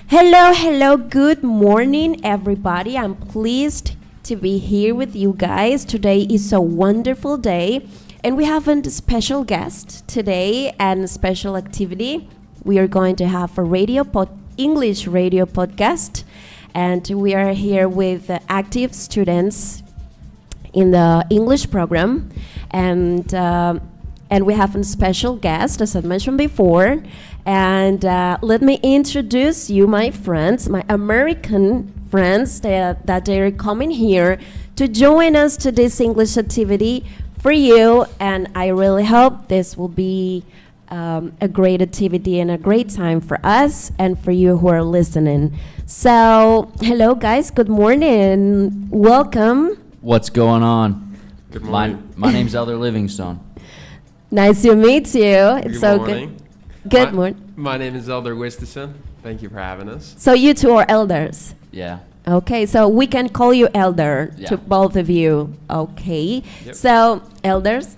Hello, hello, good morning, everybody. I'm pleased to be here with you guys. Today is a wonderful day, and we have a special guest today and a special activity. We are going to have a English radio podcast, and we are here with active students in the English program, and we have a special guest, as I mentioned before. And let me introduce you, my friends, my American friends that they're coming here to join us to this English activity for you. And I really hope this will be a great activity and a great time for us and for you who are listening. So, hello guys, good morning. Welcome. What's going on? Good morning. My name's Elder Livingstone. Nice to meet you. It's so morning. Good morning. My name is Elder Wistison. Thank you for having us. So you two are elders. Yeah. Okay, so we can call you elder Yeah. to both of you. Okay, Yep. so elders,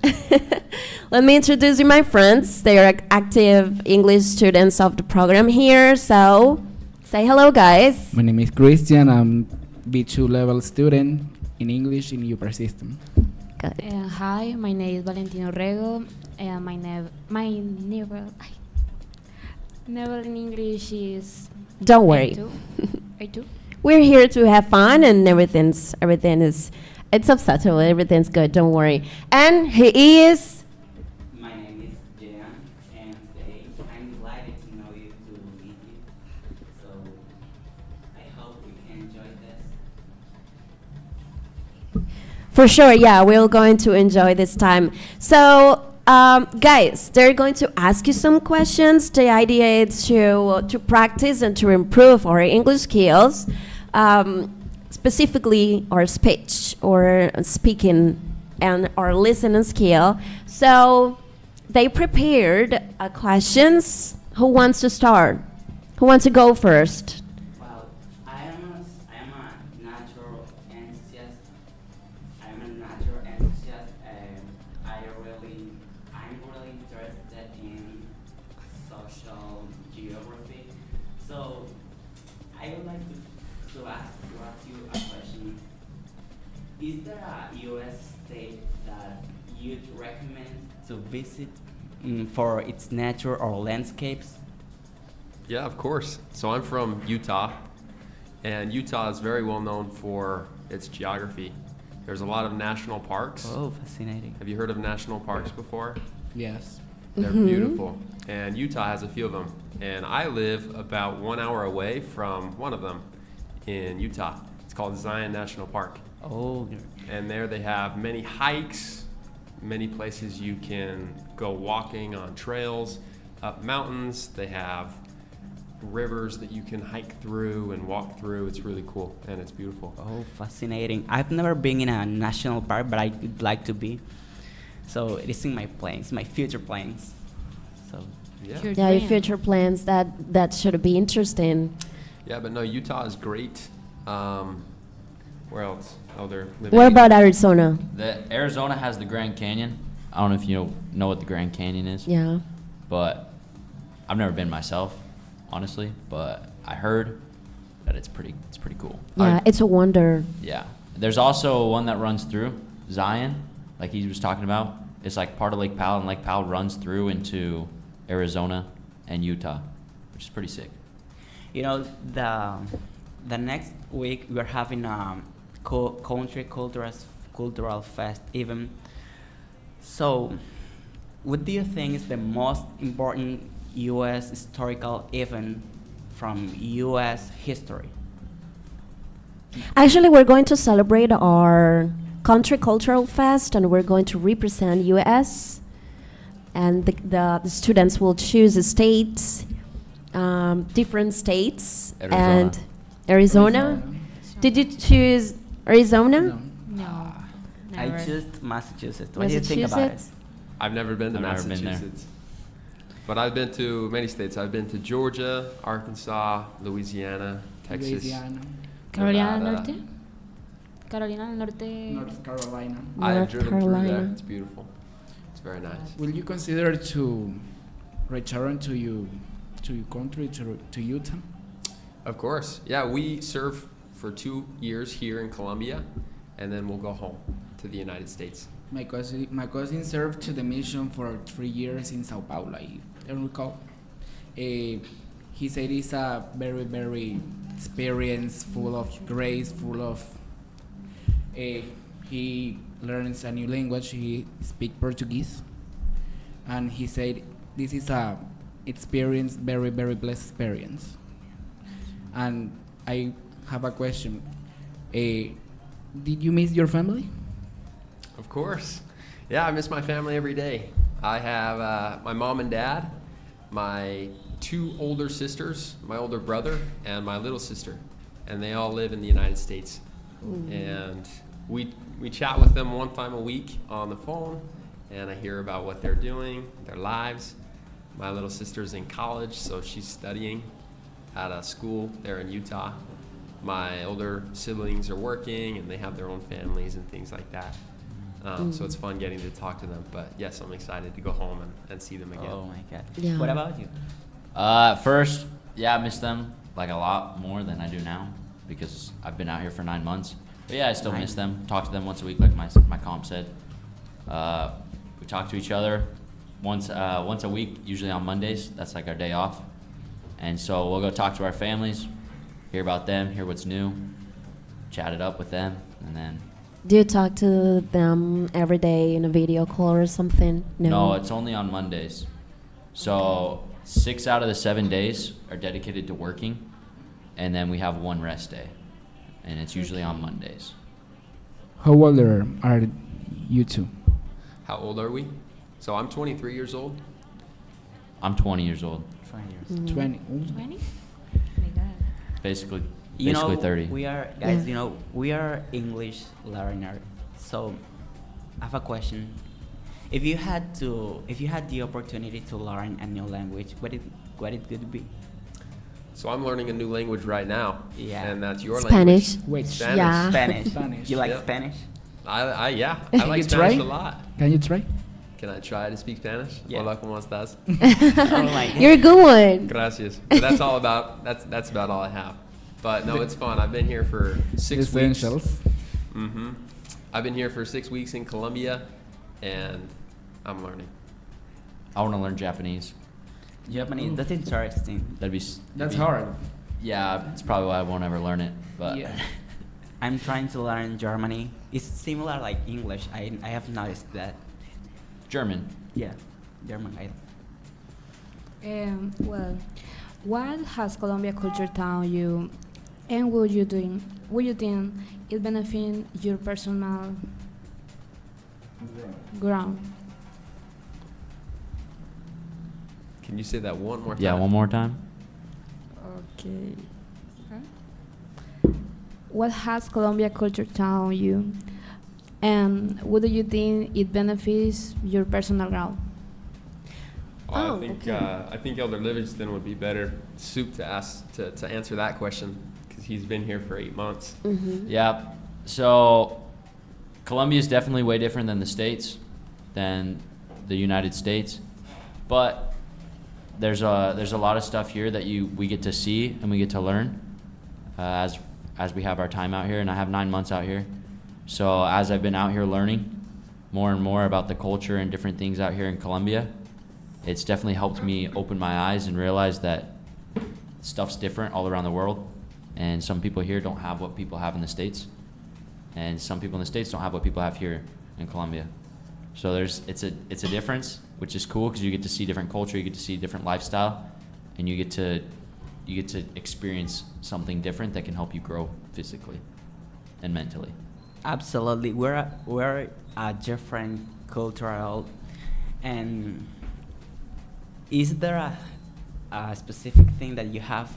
let me introduce you my friends. They are active English students of the program here. So say hello, guys. My name is Christian. I'm B2 level student in English in Upper System. Good. Hi, my name is Valentino Rego, and my level in English is Don't worry. A2. A2. We're here to have fun, and everything is it's acceptable. Everything's good. Don't worry. And he is. My name is Jan, and today I'm delighted to know you, to meet you. So I hope we can enjoy this. For sure, yeah, we're going to enjoy this time. So, guys, they're going to ask you some questions. The idea is to practice and to improve our English skills, specifically our speech or speaking and our listening skill. So, they prepared questions. Who wants to start? Who wants to go first? Well, I am a natural enthusiast. I'm a natural enthusiast, and I'm really interested in social geography. So I would like to ask you a question. Is there a U.S. state that you'd recommend to visit for its nature or landscapes? Yeah, of course. So I'm from Utah, and Utah is very well known for its geography. There's a lot of national parks. Oh, fascinating. Have you heard of national parks before? Yes. They're beautiful, and Utah has a few of them. And I live about 1 hour away from one of them in Utah. It's called Zion National Park. Oh, And there they have many hikes, many places you can go walking on trails, up mountains. They have rivers that you can hike through and walk through. It's really cool and it's beautiful. oh, fascinating. I've never been in a national park, but I would like to be. So it is in my plans, my future plans. So Yeah. Your Yeah, your dream. future plans. That should be interesting. Yeah, but no, Utah is great. Where else? Oh, they're living. What about Arizona? Arizona has the Grand Canyon. I don't know if you know what the Grand Canyon is. Yeah. But I've never been myself, honestly. But I heard that it's pretty cool. Yeah, it's a wonder. Yeah. There's also one that runs through Zion, like he was talking about. It's like part of Lake Powell, and Lake Powell runs through into Arizona and Utah, which is pretty sick. you know, the next week we're having a country cultural fest event. So, what do you think is the most important U.S. historical event from U.S. history? Actually, we're going to celebrate our country cultural fest, and we're going to represent U.S. And the students will choose a state, different states, Arizona. and Arizona. Did you choose Arizona? No. No. I Never. choose Massachusetts. What do you think about it? Massachusetts? I've never been to I've never been there. Massachusetts. But I've been to many states. I've been to Georgia, Arkansas, Louisiana, Texas. Louisiana, Carolina del Nevada. Norte. Carolina del Norte. North Carolina. I've North driven through there. Carolina. It's beautiful. It's very nice. Will you consider to return to your country, to Utah? Of course. Yeah, we serve for 2 years here in Colombia, and then we'll go home to the United States. My cousin served to the mission for 3 years in Sao Paulo, I don't recall. He said it's a very, very experience, full of grace, full of. He learns a new language. He speaks Portuguese, and he said this is a experience, very, very blessed experience. And I have a question. Did you miss your family? Of course. Yeah, I miss my family every day. I have my mom and dad, my 2 older sisters, my older brother, and my little sister. And they all live in the United States. And we chat with them one time a week on the phone, and I hear about what they're doing, their lives. My little sister's in college, so she's studying at a school there in Utah. My older siblings are working, and they have their own families and things like that. So it's fun getting to talk to them. But yes, I'm excited to go home and see them again. Oh my God. Yeah. What about you? At first, yeah, I miss them like a lot more than I do now because I've been out here for 9 months. But yeah, I still miss them. Talk to them once a week, like my comp said. We talk to each other once a week, usually on Mondays. That's like our day off. And so we'll go talk to our families, hear about them, hear what's new, chat it up with them, and then. Do you talk to them every day in a video call or something? No, it's only on Mondays. So 6 out of the 7 days are dedicated to working, and then we have 1 rest day, and it's usually on Mondays. How old are you two? How old are we? So I'm 23 years old. I'm 20 years old, 20 years. 20. 20? Oh my God. basically You know, 30. we are guys. Yeah. You know, we are English learner. So, I have a question. If you had the opportunity to learn a new language, what it could be? So I'm learning a new language right now. Yeah. And that's your Spanish. language. Wait, Spanish. Yeah. Spanish. Spanish. You like Yep. Spanish? I Can like you Spanish try? a lot. can you try? Can I try to speak Spanish? Yeah. Hola, ¿cómo estás? Oh my God. You're a good one. Gracias. But that's all about that's about all I have. But no, it's fun. I've been here for 6 weeks. Essentials. Mm-hmm. I've been here for 6 weeks in Colombia, and I'm learning. I want to learn Japanese. Japanese. That's interesting. That's hard. Yeah, it's probably why I won't ever learn it. But Yeah. I'm trying to learn Germany. It's similar like English. I have noticed that. German. Yeah, German. Well, what has Colombia culture taught you, and would you think it benefit your personal ground? Can you say that one more time? Yeah, one more time. Okay. What has Colombia culture taught you, and would you think it benefits your personal growth? Oh, I think Elder Livingston would be better suited to ask to answer that question because he's been here for 8 months. Mm-hmm. Yeah. So Colombia is definitely way different than the States, than the United States. But there's a lot of stuff here that we get to see and we get to learn as we have our time out here. And I have 9 months out here. So as I've been out here learning more and more about the culture and different things out here in Colombia, it's definitely helped me open my eyes and realize that stuff's different all around the world. And some people here don't have what people have in the States. And some people in the States don't have what people have here in Colombia. So it's a difference, which is cool because you get to see different culture, you get to see different lifestyle, and you get to experience something different that can help you grow physically and mentally. Absolutely, we're a different cultural, and is there a specific thing that you have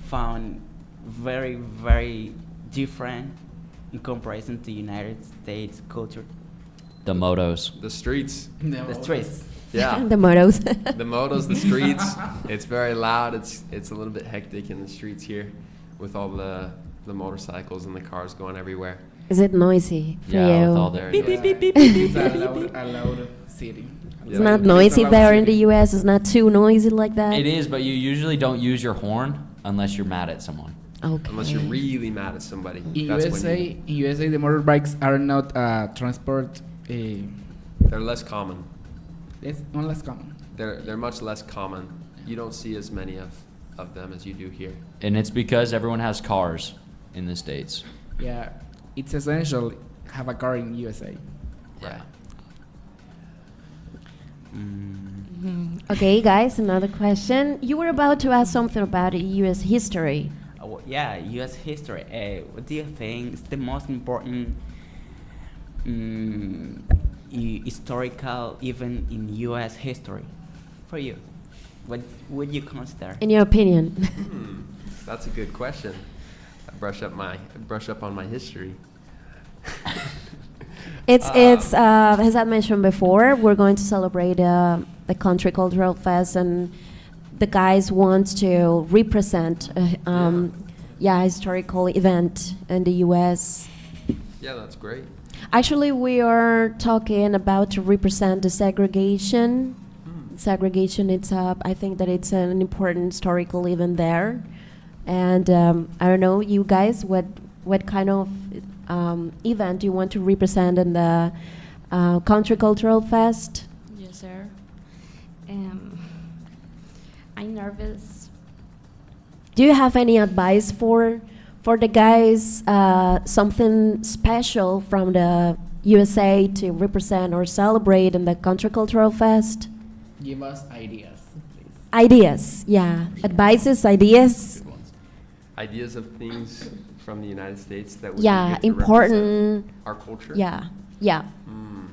found very, very different in comparison to United States culture? The motos. The streets. The streets. Yeah. The motos. The motos, the streets. It's very loud. It's a little bit hectic in the streets here with all the motorcycles and the cars going everywhere. Is it noisy for Yeah, you? with all the Very Beep, noisy. beep, beep, beep, beep, It's a beep, loud, beep. a loud city. It's Yeah. not It's noisy a loud there in the city. U.S. It's not too noisy like that. It is, but you usually don't use your horn unless you're mad at someone. Okay. Unless you're really mad at somebody. In That's when USA, you- in USA, the motorbikes are not transport. they're less common. It's not less common. They're much less common. You don't see as many of them as you do here. And it's because everyone has cars in the States. Yeah, it's essential have a car in USA. Yeah. Okay, guys, another question. You were about to ask something about U.S. history. Yeah, U.S. history. What do you think is the most important historical event in U.S. history for you? What would you consider? In your opinion. That's a good question. I brush up on my history. It's as I mentioned before, we're going to celebrate the Country Cultural Fest, and the guys want to represent historical event in the U.S. Yeah, that's great. Actually, we are talking about to represent the segregation. Segregation, I think that it's an important historical event there, and I don't know, you guys, what kind of event do you want to represent in the Country Cultural Fest? Yes, sir. I'm nervous. Do you have any advice for the guys, something special from the USA to represent or celebrate in the Country Cultural Fest? Give us ideas, please. Ideas, yeah. Advices, ideas. Good ones. Ideas of things from the United States that would Yeah, be good to important. represent our culture. Yeah, yeah. Mm,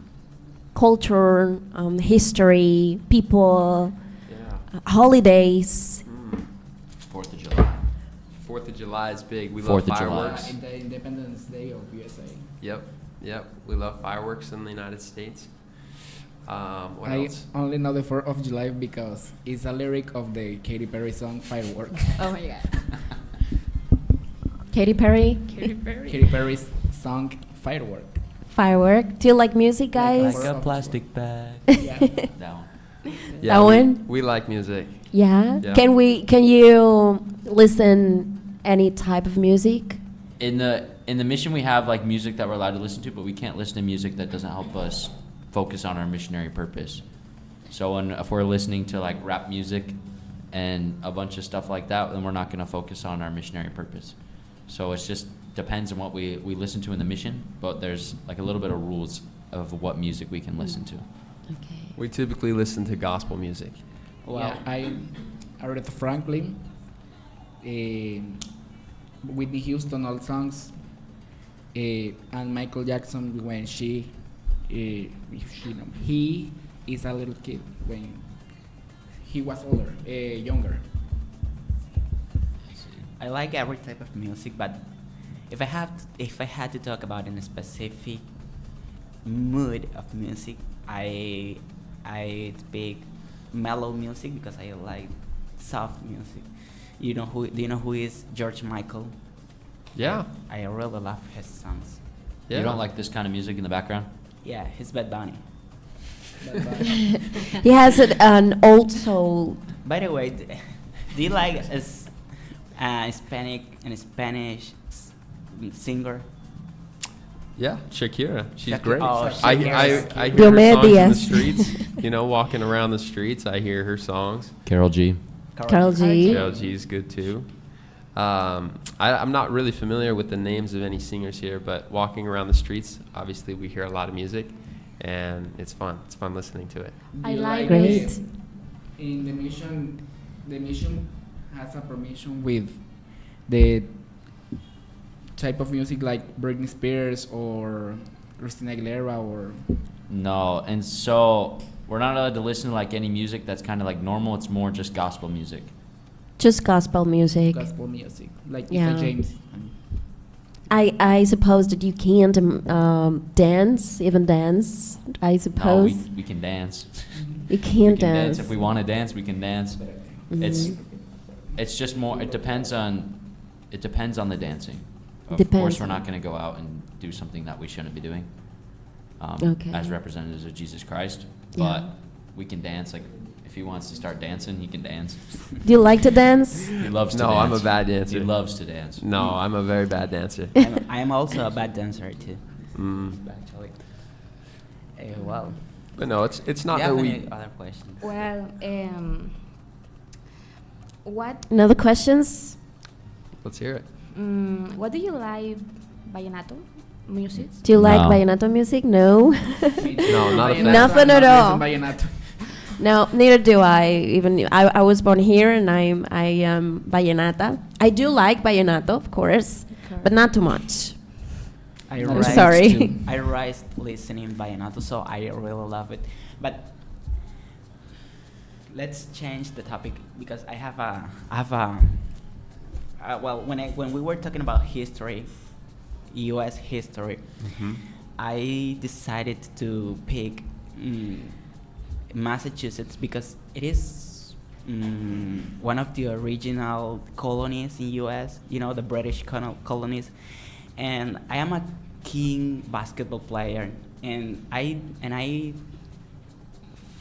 Culture, history, people, yeah. holidays. 4th of July. 4th of July is big. We Fourth love of July. fireworks. In the Independence Day of USA. Yep. We love fireworks in the United States. What I else? only know the 4th of July because it's a lyric of the Katy Perry song Firework. Oh my God. Katy Perry, Katy Perry's song Firework. firework. Do you like music, guys? Like a plastic bag. Yeah. That one. Yeah, That we- one? We like music. Yeah. Yeah. Can you listen any type of music? In the mission, we have like music that we're allowed to listen to, but we can't listen to music that doesn't help us focus on our missionary purpose. So if we're listening to like rap music and a bunch of stuff like that, then we're not going to focus on our missionary purpose. So it's just depends on what we listen to in the mission, but there's like a little bit of rules of what music we can listen to. Okay. We typically listen to gospel music. Yeah, I Aretha Franklin, Whitney Houston, all songs, and Michael Jackson when he is a little kid when he was older, younger. I like every type of music, but if I had to talk about in a specific mood of music, I pick mellow music because I like soft music. Do you know who is George Michael? Yeah. I really love his songs. Yeah. You don't like this kind of music in the background? Yeah, he's Bad Bunny. He has an old soul. By the way, do you like Spanish singer? Yeah, Shakira. She's Shakira. great. Oh, I Shakira's hear cute. her songs in the Diomedes. streets. You know, walking around the streets, I hear her songs. Carol G. Karol G. Carol G's good too. I'm not really familiar with the names of any singers here, but walking around the streets, obviously we hear a lot of music, and it's fun. It's fun listening to it. I You like Great. In the mission has a permission with the type of music like Britney Spears or Christina Aguilera or No, and so we're not allowed to listen to like any music that's kind of like normal. It's more just gospel music. Just gospel music. gospel music like Yeah. Issa James. I suppose that you can't dance, even dance. I No, suppose we can dance. you We can't can dance. If we want to dance, we can dance. Mhm. It's just more. It depends on the dancing. Of Depends. course, we're not going to go out and do something that we shouldn't be doing. Okay. As representatives of Jesus Christ, Yeah. but we can dance like if he wants to start dancing, he can dance. Do you like to dance? He loves to No, dance. I'm a bad dancer. He loves to dance. No, I'm a very bad dancer. I'm also a bad dancer too, Mm. actually. Well, But no, it's not do you that have we. any other questions? Well, what Another questions? Let's hear it. what do you like vallenato music? Do you like No. vallenato music? No. No, not a fan. Nothing at all. Vallenato. No, neither do I. Even I was born here, and I am vallenata. I do like vallenato, of course, but not too much. I I'm rise sorry. to- I rise listening vallenato, so I really love it. But let's change the topic because I have a well, when we were talking about history, U.S. history, Mhm. I decided to pick Massachusetts because it is one of the original colonies in U.S. You know, the British colonies, and I am a keen basketball player, and I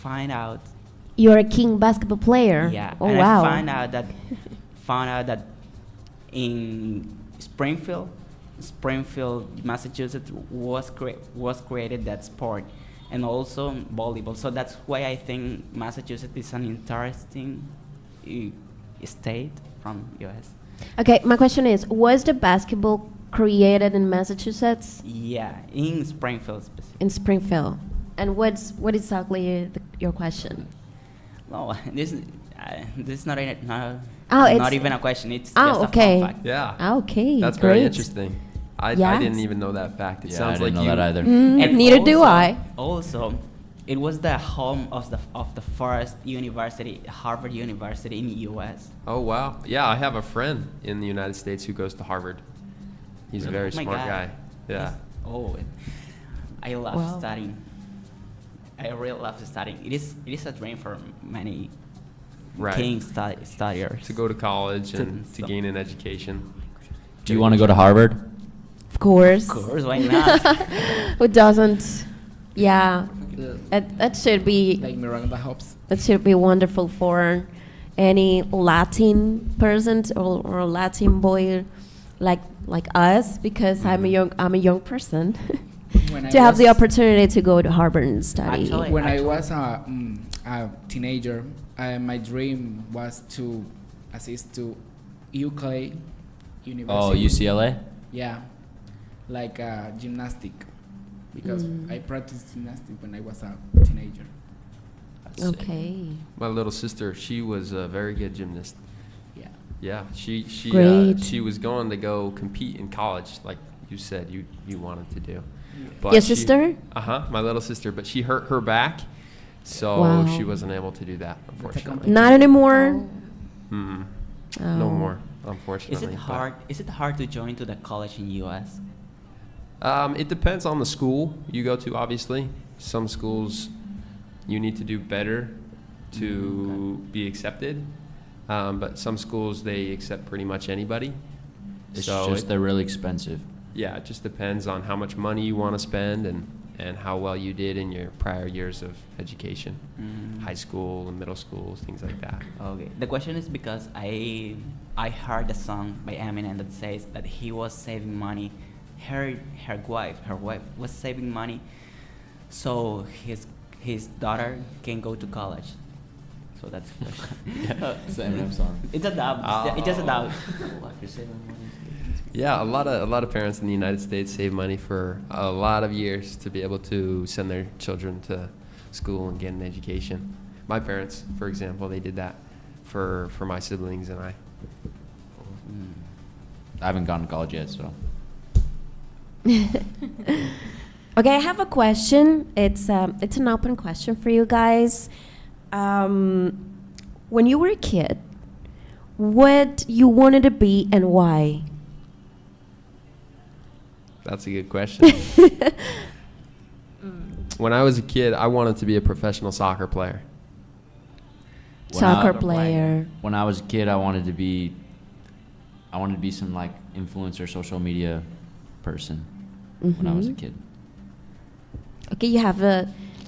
find out. You're a king basketball player. Yeah. Oh and wow. I found out that in Springfield, Massachusetts was created that sport, and also volleyball. So that's why I think Massachusetts is an interesting state from US. Okay, my question is: was the basketball created in Massachusetts, Yeah, in Springfield specifically. in Springfield? And what exactly your question? No, this is not Oh, it's- not even a question. It's Oh, just okay. a fun fact. Yeah. Ah, okay, That's great. very interesting. I Yes. didn't even know that fact. It Yeah, I sounds didn't like know you. that either. And Neither do also- I. Also, it was the home of the first university, Harvard University in the U.S. Oh wow. Yeah, I have a friend in the United States who goes to Harvard. He's a very Oh my smart God. guy. Yeah. Yes. Oh, I love Wow. studying. I really love studying. It is a dream for many Right. keen studiers. To go to college and Students, to so- gain an education. Do you want to go to Harvard? Of course. Of course, why not? Who doesn't? Yeah, that should be Like Miranda Hobbs. that should be wonderful for any Latin person or Latin boy like us, because I'm a young person When I to have the was- opportunity to go to Harvard and study. Actually- When I was a teenager, my dream was to assist to UCLA University. Oh, UCLA? Yeah, like gymnastic, because Mm. I practiced gymnastic when I was a teenager. That's sick. Okay. My little sister, she was a very good gymnast. Yeah. Yeah, she Great. she was going to go compete in college, like you said you wanted to do. Your sister? My little sister, but she hurt her back, so Wow. she wasn't able to do that, unfortunately. Not anymore. Mm, Oh. no more, Is unfortunately. it hard? Is it hard to join to the college in U.S.? It depends on the school you go to. Obviously, some schools you need to do better to be accepted, but some schools they accept pretty much anybody. It's So just it- they're really expensive. Yeah, it just depends on how much money you want to spend and how well you did in your prior years of education, high school and middle school, things like that. Okay. The question is because I heard a song by Eminem that says that he was saving money. Her wife was saving money, so his daughter can go to college. So that's the question. It's the Eminem song. It's a dub. It's just a dub. Yeah, a lot of parents in the United States save money for a lot of years to be able to send their children to school and get an education. My parents, for example, they did that for my siblings and I. I haven't gone to college yet, so. Okay, I have a question. It's an open question for you guys. When you were a kid, what you wanted to be and why? That's a good question. When I was a kid, I wanted to be a professional soccer player. When Soccer I- player. When I was a kid, I wanted to be some like influencer, social media person. When I was a Mhm. kid. Okay, you have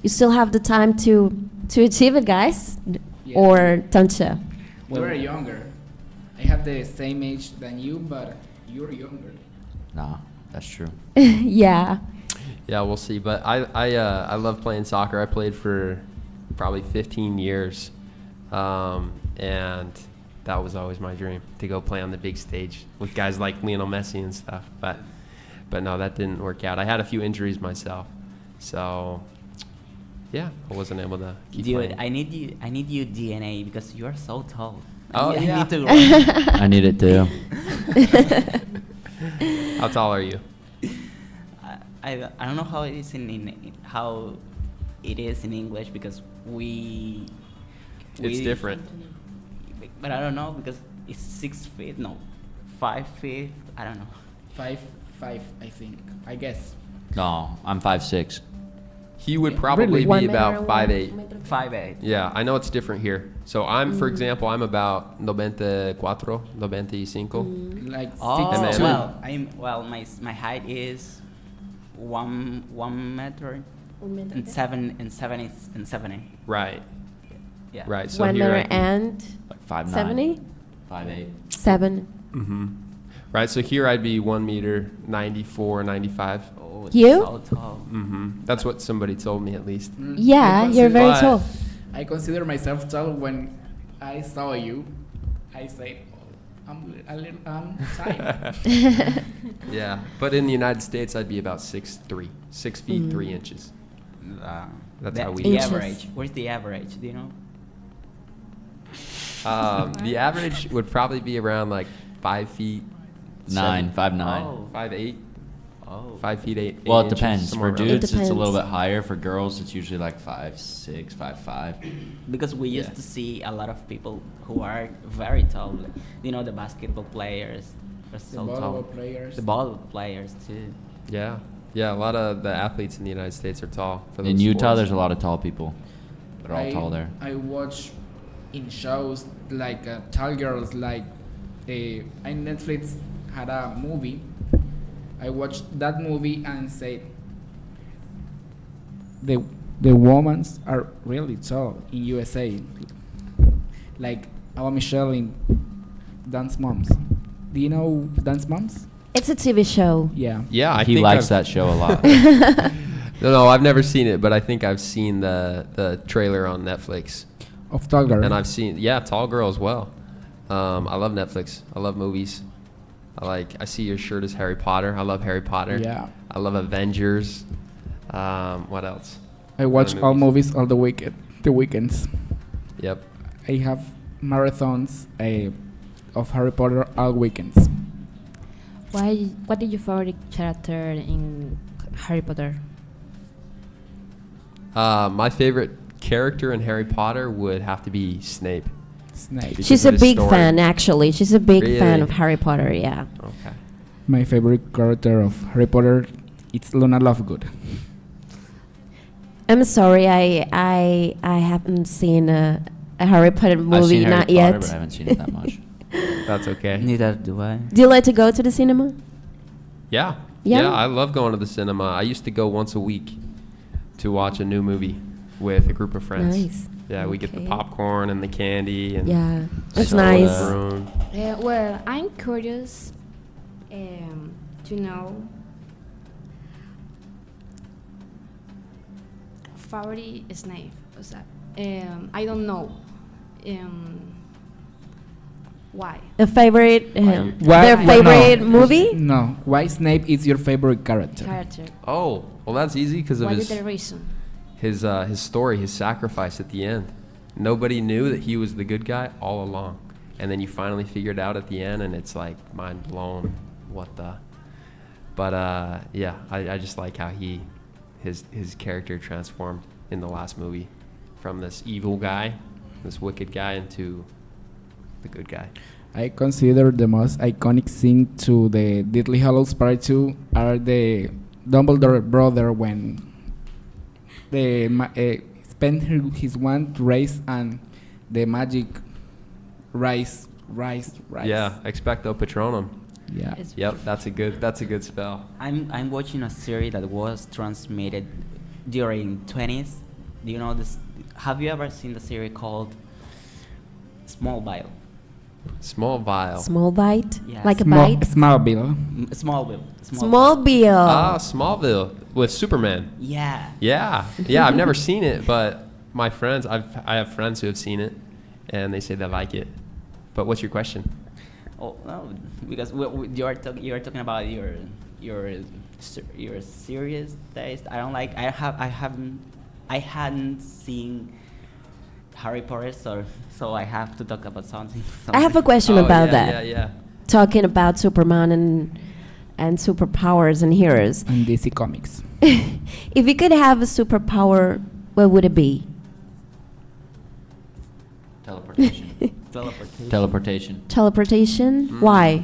you still have the time to achieve it, guys? Yeah. Or Tancha? We were younger. I have the same age than you, but you're younger. Nah, that's true. Yeah. Yeah, we'll see. But I love playing soccer. I played for probably 15 years, and that was always my dream, to go play on the big stage with guys like Lionel Messi and stuff. But no, that didn't work out. I had a few injuries myself, so yeah, I wasn't able to keep Dude, playing. I need you DNA because you are so tall. Oh, I yeah. need to run. I need it too. How tall are you? I don't know how it is how it is in English because It's different. But I don't know because it's 6 feet, no, 5 feet. I don't know. 5'5", I think. I guess. No, I'm 5'6". He would Yeah. probably Really? be 1 meter, about 5'8". 5'8". Yeah, I know it's different here. So for example, I'm about 94, 95. Like Oh, And then- 6'2". my height is 1 meter and 70. Right, Yeah. right. So 1 here meter and Like 5'9". 70? 5'8". 7. Mm-hmm. Right, so here I'd be 1 meter, 94, 95. Oh, it's You? so tall. Mm-hmm. That's what somebody told me at least. Yeah, you're very But- tall. I consider myself tall when I saw you. I say, oh, I'm tired. Yeah, but in the United States, I'd be about 6'3", 6 feet 3 inches. That's how we the do it. average. Where's the average? Do you know? The average would probably be around like 5 feet 9, 5'9". Oh. 5'8", Oh. 5 feet 8. Well, 8 it inches, depends. somewhere For around dudes, there. it's a little depends. bit higher. For girls, it's usually like 5'6", 5'5". Because we used Yeah. to see a lot of people who are very tall. Like, you know, the basketball players are The so tall. volleyball players. The ball players too. Yeah, yeah. A lot of the athletes in the United States are tall. For In those Utah, sports. there's a lot of tall people. They're all tall there. I watch in shows like tall girls, like in Netflix had a movie. I watched that movie and said the women's are really tall in USA. Like our Michelle in Dance Moms. Do you know Dance Moms? It's a TV show. Yeah. Yeah, I He think likes I've- that show a lot. No, I've never seen it, but I think I've seen the trailer on Netflix, Of tall girl. and I've seen Tall Girl as well. I love Netflix. I love movies. I see your shirt is Harry Potter. I love Harry Potter. Yeah. I love Avengers. What else? I watch Other all movies all the weekends. Yep. I have marathons of Harry Potter all weekends. What is your favorite character in Harry Potter? My favorite character in Harry Potter would have to be Snape. Snape. Because She's of a his big story. fan, actually. She's a big fan Really? of Harry Potter, yeah. Okay. My favorite character of Harry Potter, it's Luna Lovegood. I'm sorry, I haven't seen a Harry Potter I've movie, seen Harry not Potter, yet. but I haven't seen it that much. That's okay. Neither do I. Do you like to go to the cinema? Yeah. Yeah? Yeah, I love going to the cinema. I used to go once a week to watch a new movie with a group of friends. Nice. Yeah, we get the Okay. popcorn and the candy and Yeah, it's soda, nice. maroon. Well, I'm curious to know favorite Snape. O sea, I don't know why. A favorite, Why- their no. favorite movie? No. Why Snape is your favorite character? Character. Oh, well, that's easy because of What is his the reason? his story, his sacrifice at the end. Nobody knew that he was the good guy all along, and then you finally figured out at the end, and it's like mind blown. What the? But yeah, I just like how his character transformed in the last movie from this evil guy, this wicked guy, into the good guy. I consider the most iconic scene to the Deathly Hallows Part 2 are the Dumbledore brother when they spent his wand to raise and the magic rise. Yeah, expecto patronum. Yeah. It's Yep, that's a good spell. I'm watching a series that was transmitted during 20th Do you know this? Have you ever seen the series called Smallville? Smallville. Small bite, Yeah. like a Small, bite. Smallville. Smallville. Smallville. Ah, Smallville with Superman. Yeah. Yeah, yeah. I've never seen it, but my friends, I have friends who have seen it, and they say they like it. But what's your question? Oh no, because you are talking about your serious taste. I don't like. I hadn't seen Harry Potter, so I have to talk about something. I have a question Oh, about yeah, that. Yeah, yeah. Talking about Superman and superpowers and heroes. And DC Comics. If you could have a superpower, what would it be? Teleportation. Teleportation. Teleportation. Teleportation? Mm. Why?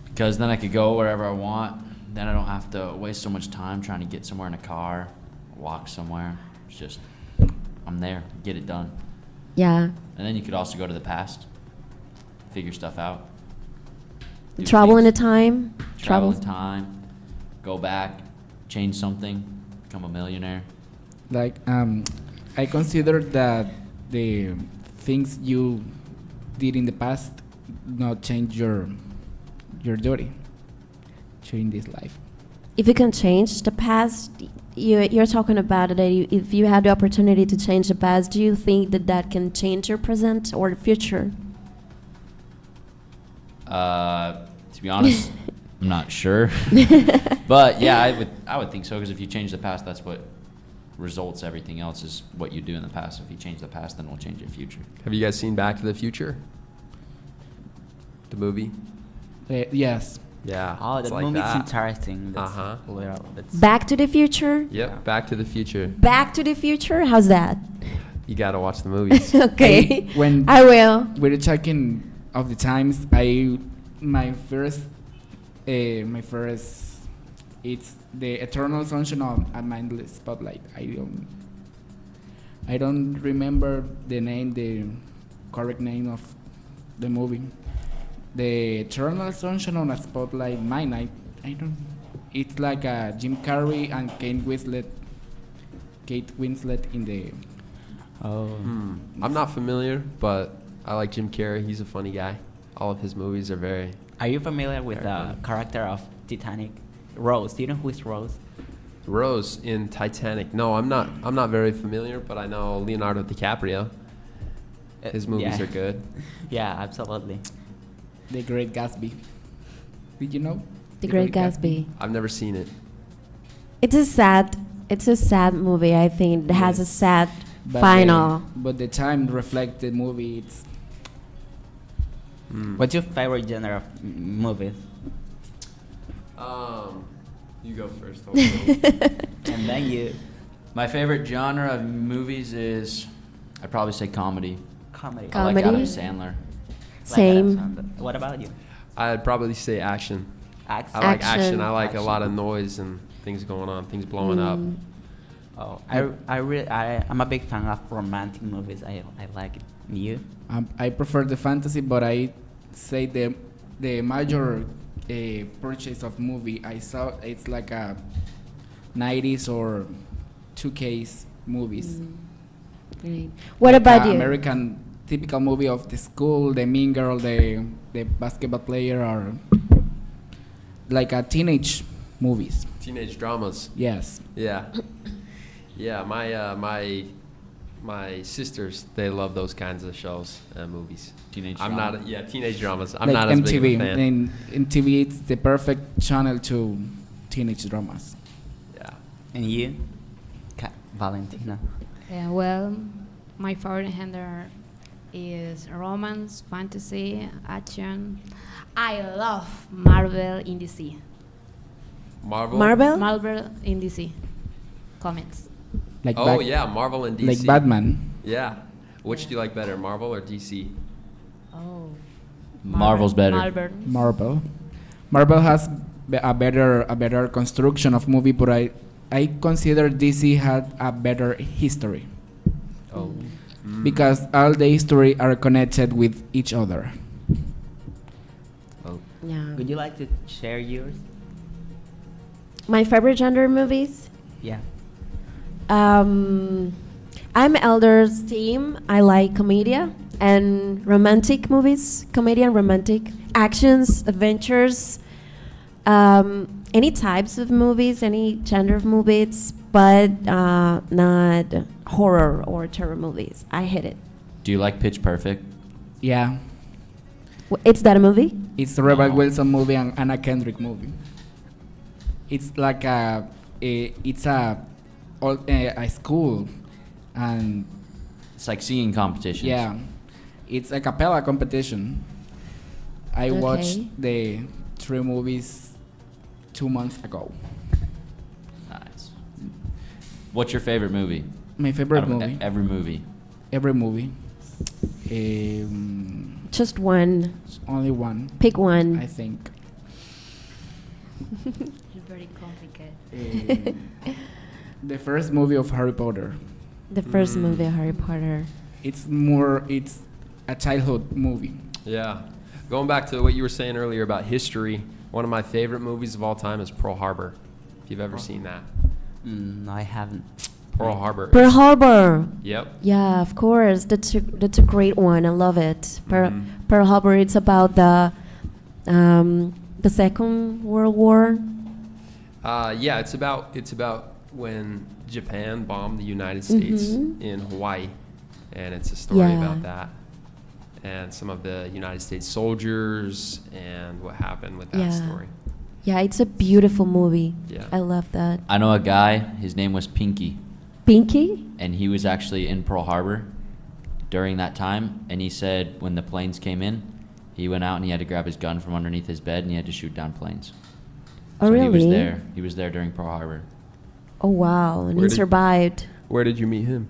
Because then I could go wherever I want. Then I don't have to waste so much time trying to get somewhere in a car, walk somewhere. It's just, I'm there, get it done. Yeah. And then you could also go to the past, figure stuff out. do Travel in things. a time? Travel in time, go back, change something, become a millionaire. Like, I consider that the things you did in the past not change your duty during this life. If you can change the past, you're talking about it. If you had the opportunity to change the past, do you think that that can change your present or the future? To be honest, I'm not sure. But yeah, I would think so, because if you change the past, that's what results everything else is what you do in the past. If you change the past, then we'll change your future. Have you guys seen Back to the Future? The movie? Yes. Yeah. Oh, it's that like movie is that. interesting. That's, Uh-huh. well, that's Back to the Future? Yep. Yeah. Back to the Future. Back to the Future? How's that? You gotta watch the movies. Okay. When I will. we're checking of the times, my first it's the Eternal Sunshine of a Mindless Spotlight. I don't remember the correct name of the movie. The Eternal Sunshine on a Spotlight Mind. I don't. It's like a Jim Carrey and Kate Winslet in the. Oh. I'm not familiar, but I like Jim Carrey. He's a funny guy. All of his movies are very. Are you familiar with Very the funny. character of Titanic, Rose? Do you know who is Rose? Rose in Titanic. No, I'm not very familiar, but I know Leonardo DiCaprio. His movies Yeah. are good. Yeah, absolutely. The Great Gatsby. Did you know? The Great Gatsby. I've never seen it. It's a sad movie, I think. It has a sad But final. but the time reflect the movie. It's What's your favorite genre of movies? You go first. And then you My favorite genre of movies is, I'd probably say comedy. comedy. I like Comedy? Adam Sandler. Same. What about you? I'd probably say action. Action. I like Action. action. I like a Action. lot of noise and things going on, things blowing up. Mm. Oh, I'm a big fan of romantic movies. I like it. You? I prefer the fantasy, but I say the major purchase of movie I saw, it's like a 90s or 2Ks movies. Great. What Like about a you? American typical movie of the school, the mean girl, the basketball player, or like a teenage movies. Teenage dramas. Yes. Yeah. Yeah, my sisters, they love those kinds of shows and movies. Teenage I'm drama. not, yeah, teenage dramas. I'm like not as MTV. big of a fan. In TV, it's the perfect channel to teenage dramas. Yeah. And you? Valentina. Yeah, well, my favorite genre is romance, fantasy, action. I love Marvel in DC. Marvel? Marvel? Marvel in DC. Comics. Like Oh, yeah, Marvel and DC. like Batman. Yeah. Which do you like better, Marvel or DC? Oh. Marvel's better. Marvel. Marvel has a better construction of movie, but I consider DC had a better history Oh. because all the history are connected with each other. Oh. Yeah. Would you like to share yours? My favorite genre movies? Yeah. I'm Elder's team. I like comedia and romantic movies, comedy and romantic actions, adventures, any types of movies, any genre of movies, but not horror or terror movies. I hate it. Do you like Pitch Perfect? Yeah, It's that a movie? it's a Rebel Oh. Wilson movie and Anna Kendrick movie. It's like it's a school, and It's like singing competitions. yeah, it's a cappella competition. I watched Okay. the 3 movies 2 months ago. Nice. What's your favorite movie? My favorite Out of movie, Every movie. every movie. Just one. Only one, Pick one. I think. It's very complicated. The first movie of Harry Potter. The first movie, Harry Potter. It's a childhood movie. Yeah. Going back to what you were saying earlier about history, one of my favorite movies of all time is Pearl Harbor. If you've ever seen that. No, I haven't. Pearl Harbor. Pearl Harbor. Yep. Yeah, of course. That's a great one. I love it. Mhm. Pearl Harbor. It's about the Second World War. Yeah, it's about when Japan bombed the United States Mhm. in Hawaii, and it's a story Yeah. about that, and some of the United States soldiers and what happened with that Yeah. story. Yeah, it's a beautiful movie. Yeah. I love that. I know a guy, his name was Pinky, Pinky? and he was actually in Pearl Harbor during that time, and he said when the planes came in, he went out and he had to grab his gun from underneath his bed and he had to shoot down planes. Oh, So really? he was there. He was there during Pearl Harbor. Oh, wow. And Where he did- survived. Where did you meet him?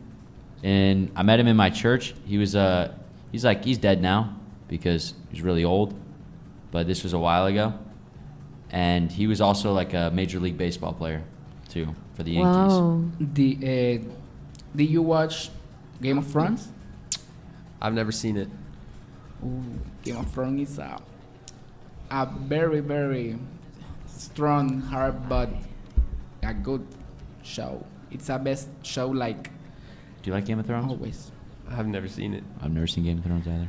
And I met him in my church. He's dead now because he's really old, but this was a while ago. And he was also like a Major League Baseball player too for the Yankees. Wow. Did you watch Game of Thrones? I've never seen it. Ooh, Game of Thrones is a very, very strong, hard, but a good show. It's a best show, like Do you like Game of Thrones? always. I've never seen it. I've never seen Game of Thrones either.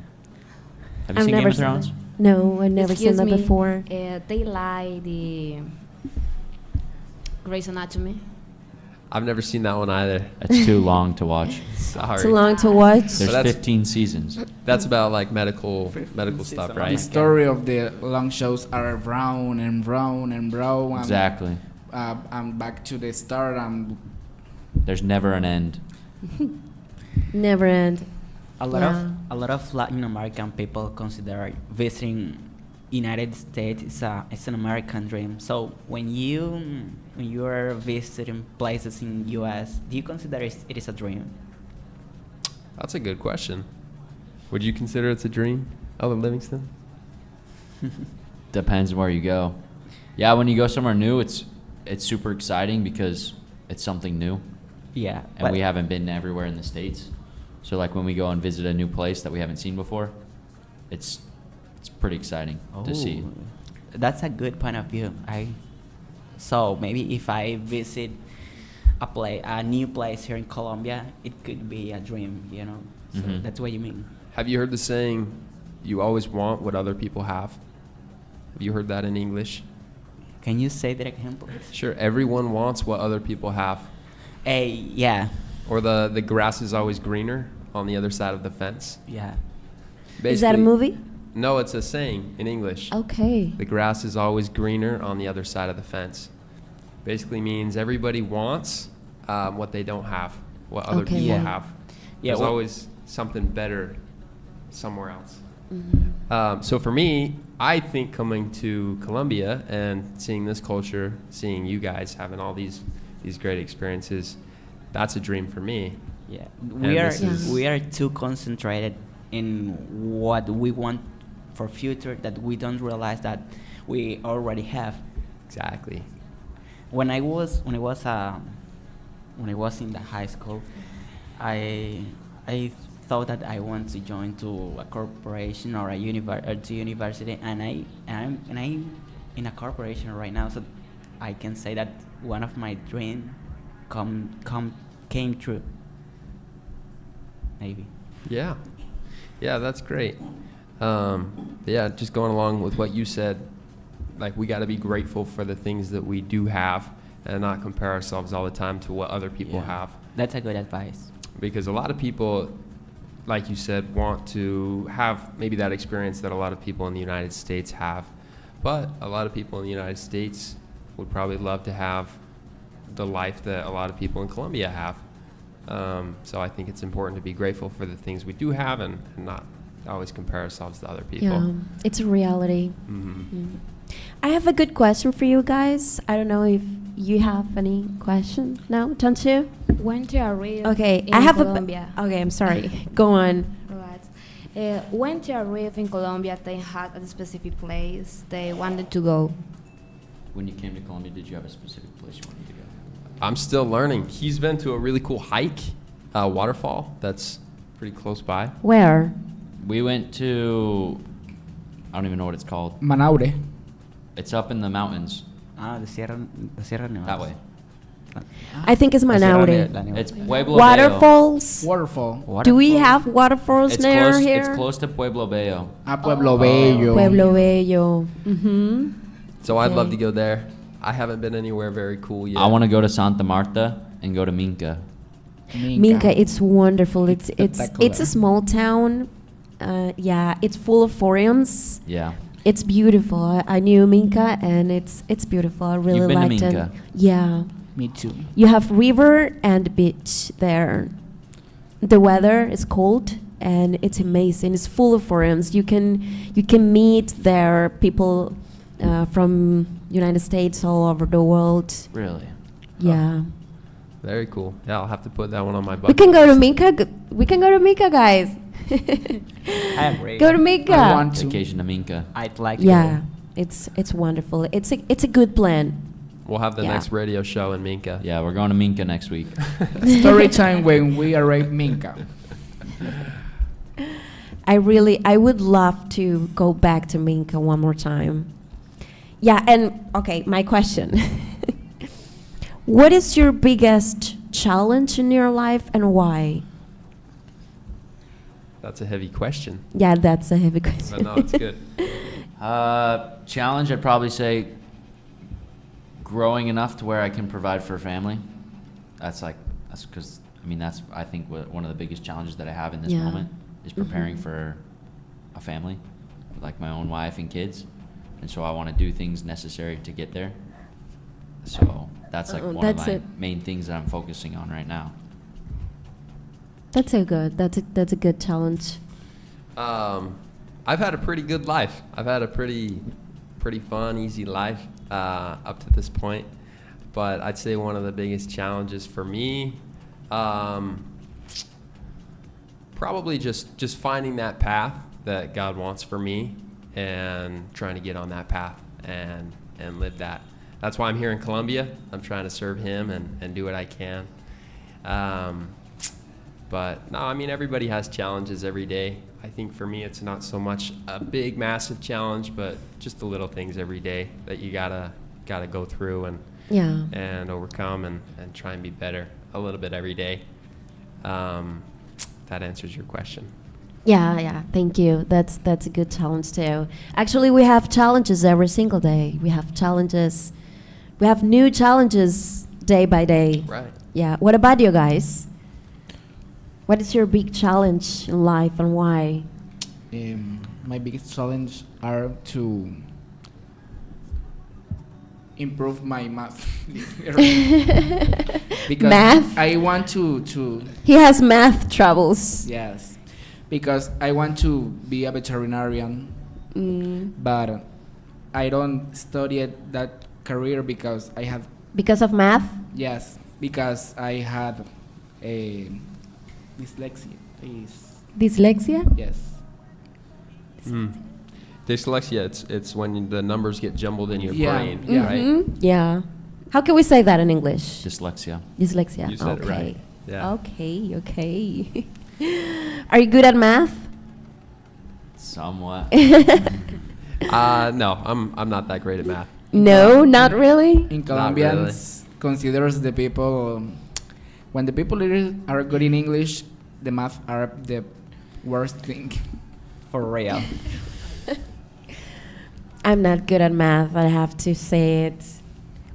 Have you I've seen Game never of seen Thrones? that. No, I've never Excuse seen that me, before. They like the Grey's Anatomy. I've never seen that one either. It's too long to watch. Sorry. Too long to watch. There's that's- 15 seasons. That's about like medical stuff, The right? story of the long shows are brown and brown and brown. Exactly. I'm back to the start. There's never an end. Never end. A lot Yeah. of Latin American people consider visiting United States is an American dream. So when you are visiting places in US, do you consider it is a dream? That's a good question. Would you consider it's a dream, Elder Livingston? Depends where you go. Yeah, when you go somewhere new, it's super exciting because it's something new, Yeah, and we haven't been everywhere in the States. So like when we go and visit a new place that we haven't seen before, it's pretty exciting to see. Oh, that's a good point of view. So maybe if I visit a new place here in Colombia, it could be a dream, you know. So Mhm. that's what you mean. Have you heard the saying, you always want what other people have? Have you heard that in English? Can you say that again, please? Sure, everyone wants what other people have. Yeah, Or the grass is always greener on the other side of the fence. yeah. Is that a Basically- movie? No, it's a saying in English. Okay. The grass is always greener on the other side of the fence. Basically means everybody wants what they don't have, what other Okay. people Yeah. have. Yeah, There's well- always something better somewhere else. Mhm. So for me, I think coming to Colombia and seeing this culture, seeing you guys having all these great experiences, that's a dream for me. Yeah, this we are too concentrated in what we want for future that we don't realize that we already have. Exactly. When I was in the high school, I thought that I want to join to a corporation or to university, and I'm in a corporation right now, so I can say that one of my dreams came true. maybe. Yeah. Yeah, that's great. Yeah, just going along with what you said, like we got to be grateful for the things that we do have and not compare ourselves all the time to what other people Yeah. have. That's a good advice. Because a lot of people, like you said, want to have maybe that experience that a lot of people in the United States have. But a lot of people in the United States would probably love to have the life that a lot of people in Colombia have. So I think it's important to be grateful for the things we do have and not always compare ourselves to other people. Yeah, it's a reality. Mhm. I have a good question for you guys. I don't know if you have any question. No, don't you? When to arrive Okay, in I have Colombia. Okay, I'm sorry. Go on. Right. When to arrive in Colombia, they had a specific place they wanted to go. When you came to Colombia, did you have a specific place you wanted to go? I'm still learning. He's been to a really cool hike, waterfall that's pretty close by. Where? We went to, I don't even know what it's called. Manaure. It's up in the mountains, The Sierra Nevada. that way. I think it's La Sierra Manaure. La Nevada. It's Pueblo Bello. Waterfalls. Waterfall. Do we have waterfalls It's near close, here? it's close to Pueblo Bello. Pueblo Bello. Pueblo Bello. Mm-hmm. So I'd love Okay. to go there. I haven't been anywhere very cool yet. I want to go to Santa Marta and go to Minca. Minca, it's wonderful. It's spectacular. a small town. Yeah, it's full of foreigns. Yeah. It's beautiful. I knew Minca, and it's beautiful. I really You've been to liked it. Minca? Yeah, Me too. you have river and beach there. The weather is cold, and it's amazing. It's full of foreigners. You can meet there people from United States all over the world. Really? Yeah. Very cool. Yeah, I'll have to put that one on my We bucket can go to list. Minca. We can go to Minca, guys. I agree. Go to Minca. I want to. Vacation to Minca. I'd like to Yeah, go. it's wonderful. It's a good plan. We'll have the Yeah. next radio show in Minca. Yeah, we're going to Minca next week. Story time when we arrive Minca. I would love to go back to Minca one more time. Yeah, and okay, my question. What is your biggest challenge in your life and why? That's a heavy question, Yeah, that's a heavy but question. no, it's good. Challenge, I'd probably say growing enough to where I can provide for a family. That's because, I mean, that's, I think, one of the biggest challenges that I have in this Yeah. moment is preparing Mhm. for a family, like my own wife and kids. And so I want to do things necessary to get there. So that's like one of That's my it. main things that I'm focusing on right now. That's a good challenge. I've had a pretty good life. I've had a pretty fun, easy life up to this point. But I'd say one of the biggest challenges for me, probably just finding that path that God wants for me and trying to get on that path and live that. That's why I'm here in Colombia. I'm trying to serve Him and do what I can. But no, I mean, everybody has challenges every day. I think for me, it's not so much a big, massive challenge, but just the little things every day that you gotta go through Yeah. and overcome and try and be better a little bit every day. That answers your question. Yeah, thank you. That's a good challenge too. Actually, we have challenges every single day. We have challenges. We have new challenges day by day. Right. Yeah. What about you guys? What is your big challenge in life and why? My biggest challenge are to improve my math. Because Math? I want to He has math troubles. yes, because I want to be a veterinarian, but I don't study that career because I have Because of math? yes, because I had a dyslexia. Dyslexia? Yes. Dyslexia, it's when the numbers get jumbled in your Yeah, brain, yeah. right? Mhm, yeah. How can we say that in English? Dyslexia. Dyslexia. You said it okay. right. Yeah. Okay. Are you good at math? Somewhat. No, I'm not that great at math. No, not really. In Not Colombians considers the people when the people are good in English, the math are the worst thing. For real. I'm not good at math, I have to say it.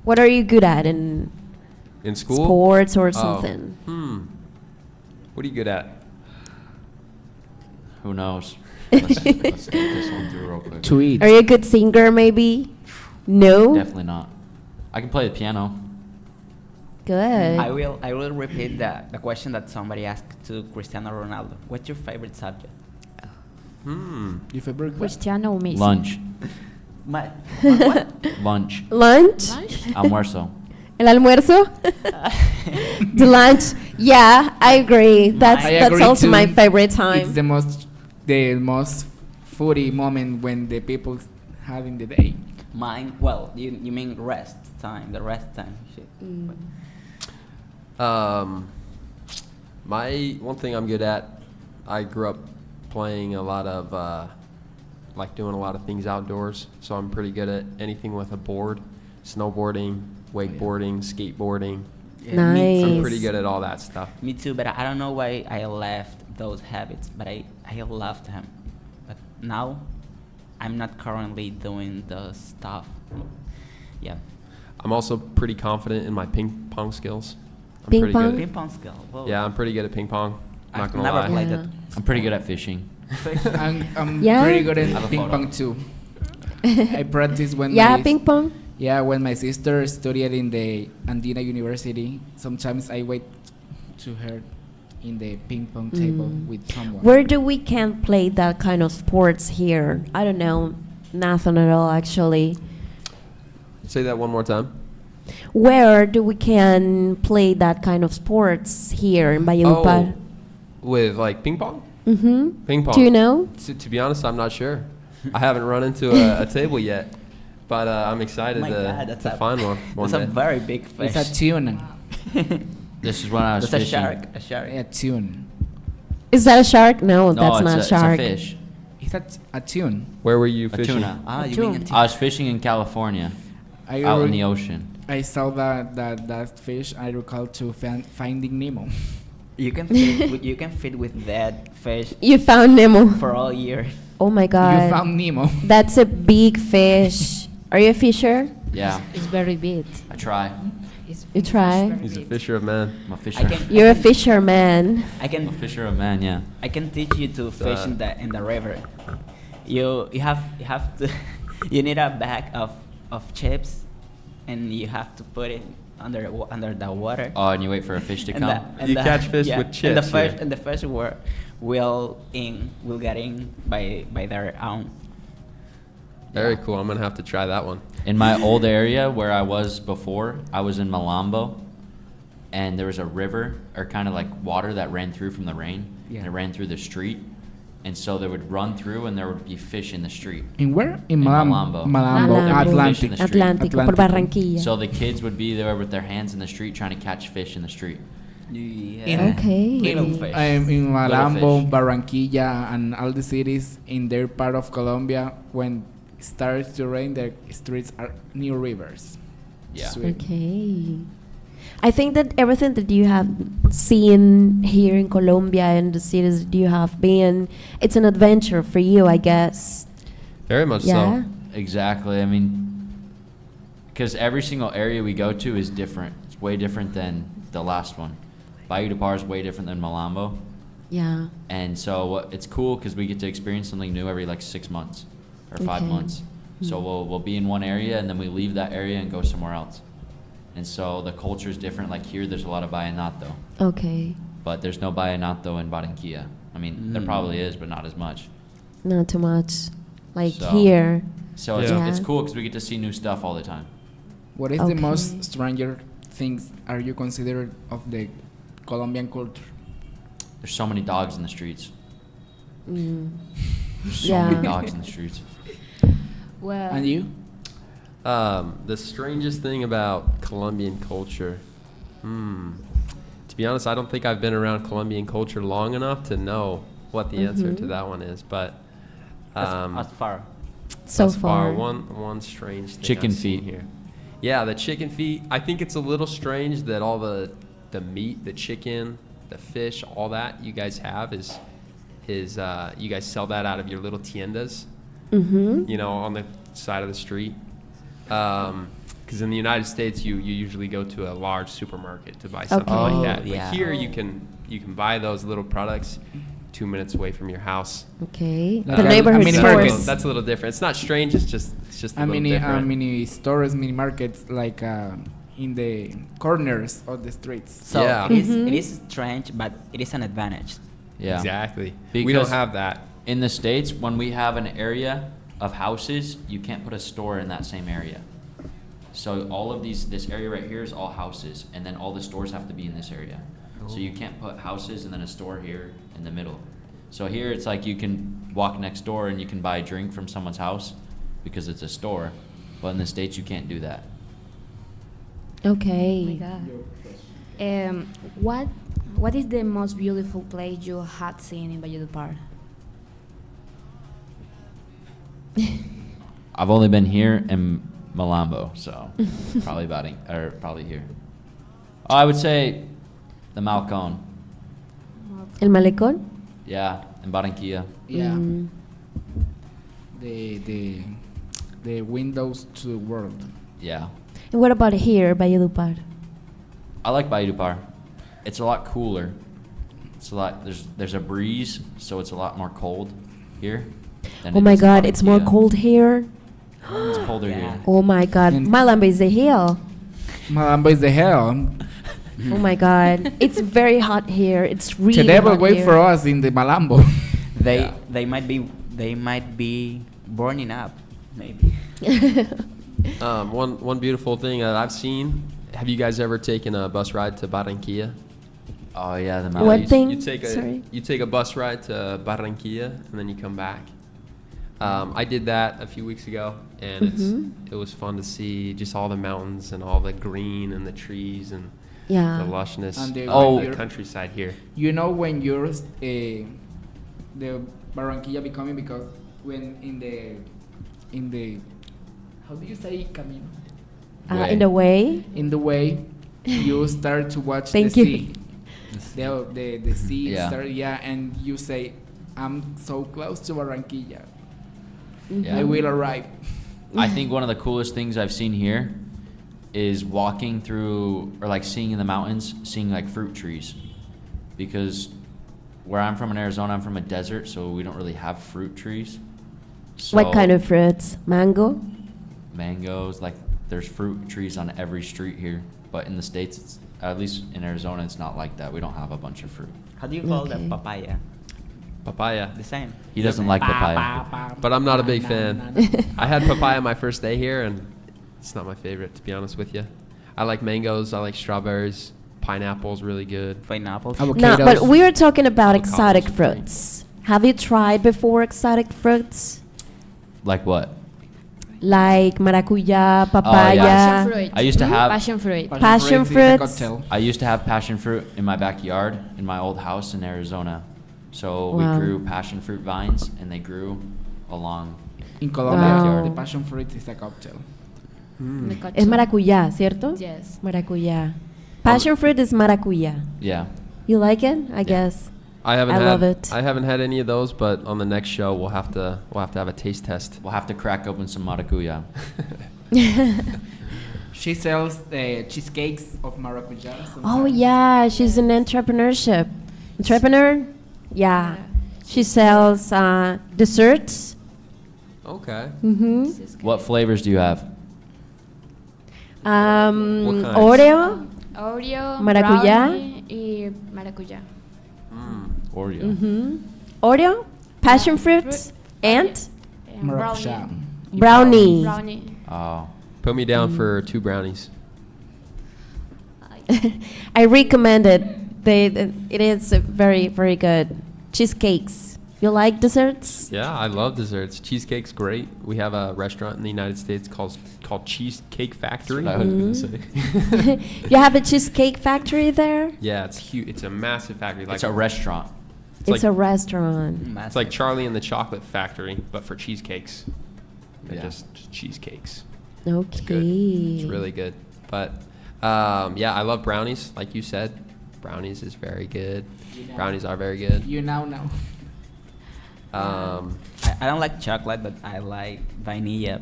What are you good at in In school? sports or Oh. something? What are you good at? Who knows? Let's think this one through real quick. To eat. Are you a good singer, maybe? No? Definitely not. I can play the piano. Good. I will repeat the question that somebody asked to Cristiano Ronaldo. What's your favorite subject? Your favorite Cristiano Messi. Lunch. My what? Lunch. Lunch? Almuerzo. El almuerzo? The lunch. Yeah, I agree. That's I that's agree also too. my favorite time. It's the most foodie moment when the people having the day. Mine. Well, you mean rest time? The rest time. Shit. My one thing I'm good at, I grew up playing a lot of, like doing a lot of things outdoors. So I'm pretty good at anything with a board, snowboarding, wakeboarding, skateboarding. Nice. I'm pretty good at all that stuff. Me too, but I don't know why I left those habits, but I loved them. But now, I'm not currently doing the stuff. Yeah. I'm also pretty confident in my ping pong skills. I'm Ping pretty pong? good Ping pong skill. Whoa. at, yeah, I'm pretty good at ping pong. Not I've gonna never lie. played Yeah. it. I'm pretty good at fishing. I'm Yeah? pretty good I have a at ping photo. pong too. I practice when Yeah, my ping pong? Yeah, when my sister studied in the Andina University, sometimes I wait to her in the ping pong table with someone. Where do we can play that kind of sports here? I don't know. Nothing at all, actually. Say that one more time. Where do we can play that kind of sports here in Valledupar? With like ping pong? Mm-hmm. Ping pong. Do you know? To be honest, I'm not sure. I haven't run into a table yet, but I'm excited My God, to that's find one That's day. a very big fish. It's a tune. This is when I was That's a fishing. shark. A shark. A tune. Is that a shark? No, No, that's it's not a, shark. It's a fish. It's a tune. Where were you A fishing? tuna. Ah, you Tune. mean a I was fishing in California, I out in re- the ocean. I saw that fish. I recall to Finding Nemo. You can feed with that fish You found Nemo. for all year. Oh my god. You found Nemo. That's a big fish. Are you a fisher? Yeah, It's very big. I try. You try? He's a fisher of men. I'm a fisher. I can. You're a fisherman. I I'm a can. fisher of man, yeah. I can teach you to fish in the river. You have to. You need a bag of chips, and you have to put it under the water. Oh, and you wait for a fish to And come? You catch fish with And the chips, fish yeah. and the fish will get in by their own. Very Yeah. cool. I'm gonna have to try that one. In my old area where I was before, I was in Malambo, and there was a river, or kind of like water that ran through from the rain. Yeah. And it ran through the street. And so they would run through, and there would be fish in the street. In where? In In Malambo. Malambo. Malambo. Fish in Atlantic. the street. Atlántico, por Atlántico. Barranquilla. So the kids would be there with their hands in the street trying to catch fish in the street. Yeah. Okay. Little fish. In Malambo, fish. Barranquilla, and all the cities in their part of Colombia, when it starts to rain, their streets are near rivers. Yeah. Sweet. Okay. I think that everything that you have seen here in Colombia and the cities that you have been, it's an adventure for you, I guess. Very much Yeah. so. Exactly. I mean, because every single area we go to is different. It's way different than the last one. Valledupar is way different than Malambo. Yeah. And so it's cool because we get to experience something new every like 6 months or 5 Okay. months. So we'll be in one area and then we leave that area and go somewhere else. And so the culture is different. Like here, there's a lot of vallenato, Okay. but there's no vallenato in Barranquilla. I mean, there probably is, but not as much. Not too much. Like So- here. So it's, Yeah. it's cool because we get to see new stuff all the time. What is Okay. the most stranger things are you considered of the Colombian culture? There's so many dogs in the streets. Mm. There's so Yeah. many dogs in the streets. Well, And you? The strangest thing about Colombian culture. To be honest, I don't think I've been around Colombian culture long enough to know what the answer to that one is. But As far. So thus far. one strange thing Chicken I've seen feet. here. Yeah, the chicken feet. I think it's a little strange that all the meat, the chicken, the fish, all that you guys have is you guys sell that out of your little tiendas, Mm-hmm. you know, on the side of the street. Because in the United States, you usually go to a large supermarket to buy something Okay. like that. Oh, yeah. But here you can buy those little products 2 minutes away from your house. Okay. Like The a neighborhood mini That's a market. stores. that's a little different. It's not strange. It's just a little different. mini stores, mini markets, like in the corners of the streets. So Yeah. it is strange, but it is an advantage. Yeah. Exactly. We don't Because- have that. In the States, when we have an area of houses, you can't put a store in that same area. So all of this area right here is all houses, and then all the stores have to be in this area. So you can't put houses and then a store here in the middle. So here it's like you can walk next door and you can buy a drink from someone's house because it's a store. But in the States, you can't do that. Okay. What is the most beautiful place you had seen in Valledupar? I've only been here in Malambo, so probably here. Oh, I would say the Malcon. El Malecón? Yeah, in Barranquilla. Yeah. Mm. The windows to the world. Yeah. And what about here, Valledupar? I like Valledupar. It's a lot cooler. It's a lot. There's a breeze, so it's a lot more cold here. than Oh it my is in God, it's more Barranquilla. cold here. It's colder Yeah. here. Oh my God, And- Malambo is the hill. Malambo is the hell. Oh my God, it's very hot here. It's really The devil hot wait here. for us in the Malambo. They might be burning up, maybe. One beautiful thing that I've seen. Have you guys ever taken a bus ride to Barranquilla? Oh yeah, the What mountains. thing? You take a bus ride to Barranquilla and then you come back. I did that a few weeks ago, and it was fun to see just all the mountains and all the green and the trees and Yeah. the lushness And the- of Oh. the countryside here. You know when you're the Barranquilla becoming, because when in the how do you say camino? In the way. In the way you start to watch Thank the you. sea. The sea Yeah. start, and you say, I'm so close to Barranquilla. Yeah. I will arrive. I think one of the coolest things I've seen here is walking through or like seeing in the mountains, seeing like fruit trees. Because where I'm from in Arizona, I'm from a desert, so we don't really have fruit trees. What So kind of fruits? Mango? mangoes? Like there's fruit trees on every street here. But in the States, it's at least in Arizona, it's not like that. We don't have a bunch of fruit. How do you call Okay. the papaya? Papaya. The same. He doesn't like papaya. But I'm not a big fan. I had papaya my first day here, and it's not my favorite, to be honest with you. I like mangoes. I like strawberries. Pineapple's really good. Pineapple. No, Avocados. but we are talking about Avocados exotic are great. fruits. Have you tried before exotic fruits? Like what? Like maracuya, Oh, papaya. yeah. Passion fruit. I used to have Passion fruit. Passion is a fruits. cocktail. I used to have passion fruit in my backyard in my old house in Arizona. So Wow. we grew passion fruit vines, and they grew along. In Colombia, Wow. the passion fruit is a cocktail. The Es cocktail. maracuyá, ¿cierto? Yes. Maracuyá. Passion fruit is maracuyá. Yeah. You like it? I guess. I haven't I had love it. I haven't had any of those, but on the next show we'll have to have a taste test. We'll have to crack open some maracuya. She sells the cheesecakes of maracuja. Oh yeah, she's an entrepreneurship. Entrepreneur? Yeah. She sells desserts. Okay. Mm-hmm. This is good. What flavors do you have? What kinds? Oreo. Oreo, Maracuyá. brownie y maracuyá. Oreo. Mm-hmm. Oreo, passion fruit, Fruit. and Maracuja. brownie. Brownie. Oh. Put me down for 2 brownies. I recommend it. It is very, very good. Cheesecakes. You like desserts? Yeah, I love desserts. Cheesecake's great. We have a restaurant in the United States called Cheesecake Factory. That's what I was gonna say. You have a cheesecake factory there? Yeah, it's huge. It's a massive factory. Like It's a restaurant. It's like- a restaurant. It's like Charlie and the Chocolate Factory, but for cheesecakes. They're Yeah. just cheesecakes. Okay. It's good. It's really good. But yeah, I love brownies, like you said. Brownies is very good. You know. Brownies are very good. You now know. I don't like chocolate, but I like vanilla.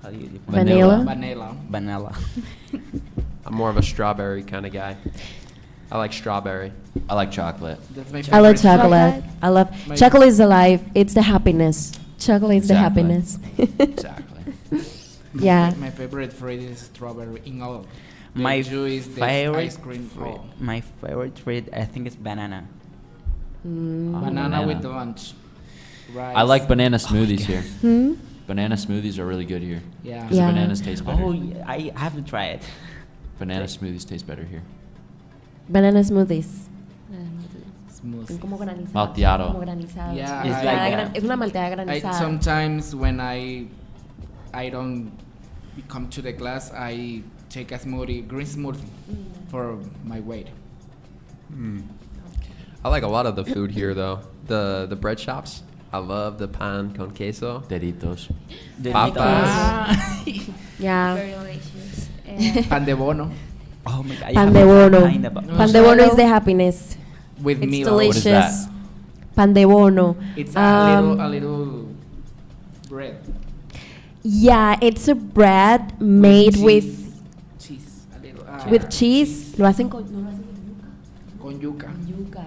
How do you Vanilla. Vanilla. Vanilla. I'm more of a strawberry kind of guy. I like strawberry. I like chocolate. That's my I love favorite. chocolate. I love My- chocolate is the life. It's the happiness. Chocolate is the Exactly. happiness. Exactly. Yeah. My favorite fruit is strawberry in all. My The juice, the favorite ice cream. fruit. Oh. My favorite fruit, I think, is banana. Mm. Banana with banana. lunch. Rice. I like banana smoothies here. Hmm? Banana smoothies are really good here. Yeah. Because Yeah. the bananas taste better. Oh, yeah, I have to try it. Banana smoothies taste better here. Banana smoothies. Smooth. Son como granizados. Malteado. Como granizados. Yeah, It's I- like Malteada that. es una malteada I, granizada. sometimes when I don't come to the class, I take a smoothie, green smoothie, for my weight. I like a lot of the food here though. The bread shops. I love the pan con queso. Deditos. Papas. Yeah. Very delicious. Pan de bono Oh my god. I Pan have de to bono. find about- Pan de bono is the happiness. with It's Milo. What is delicious. that? Pan de bono. It's Um, a little bread. Yeah, it's a bread made with cheese. A little, with cheese. Lo hacen con, no lo hacen con yuca. con yuca.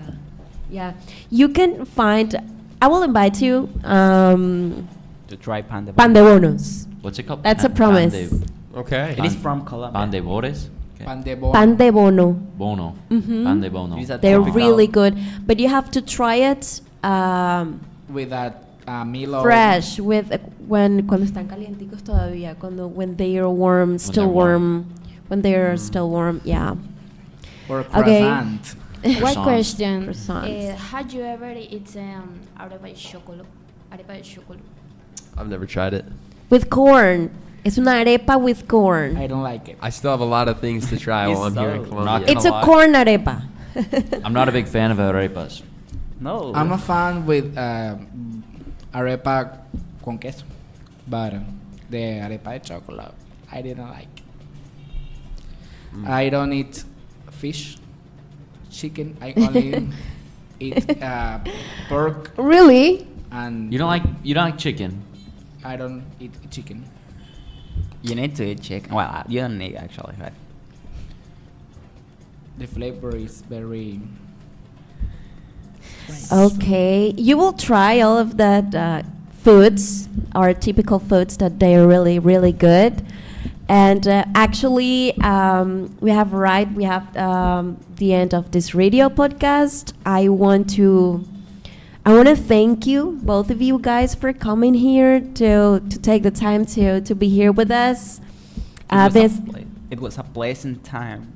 Yeah, you can find. I will invite you. to try pan de Pan de bonos. What's it called? That's a promise. Okay. It is from Colombia. Pan de bores? Okay. Pan de bono. Pan de bono. Bono. Mhm. Pan de bono. It is a They're tropical- really good, but you have to try it with that Milo. fresh with cuando están calienticos todavía, when they are warm, still they're warm. warm, when they are still warm. Yeah. Or Okay. croissant. One Croissants. question. Croissants. Have you ever eaten arepa de chocolate? Arepa de chocolate. I've never tried it. With corn. Es una arepa with corn. I don't like it. I still have a lot of things to try while I'm here in So- Colombia. Not It's a gonna lie. corn arepa. I'm not a big fan of arepas. No. I'm a fan with arepa con queso, but the arepa de chocolate I didn't like. I don't eat fish, chicken. I only eat pork, Really? and You don't like chicken. I don't eat chicken. You need to eat chicken. Well, you don't need actually, right? The flavor is very. Okay. You will try all of that foods, our typical foods that they are really, really good. And actually, we have the end of this radio podcast. I want to thank you, both of you guys, for coming here to take the time to be here with us. It was a pleasant time.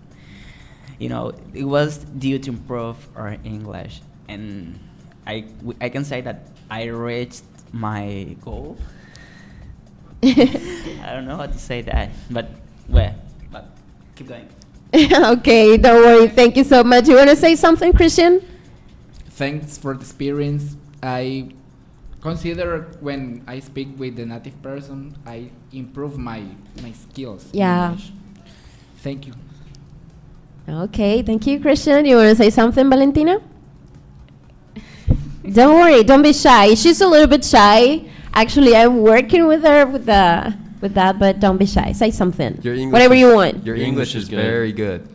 You know, it was due to improve our English, and I can say that I reached my goal. I don't know how to say that, but keep going. Okay, don't worry. Thank you so much. You want to say something, Christian? Thanks for the experience. I consider when I speak with the native person, I improve my skills. in Yeah. English. Thank you. Okay, thank you, Christian. You want to say something, Valentina? Don't worry, don't be shy. She's a little bit shy. Actually, I'm working with her with that, but don't be shy. Say something. Your English Whatever is- you want. Your Your English English is is good. very good.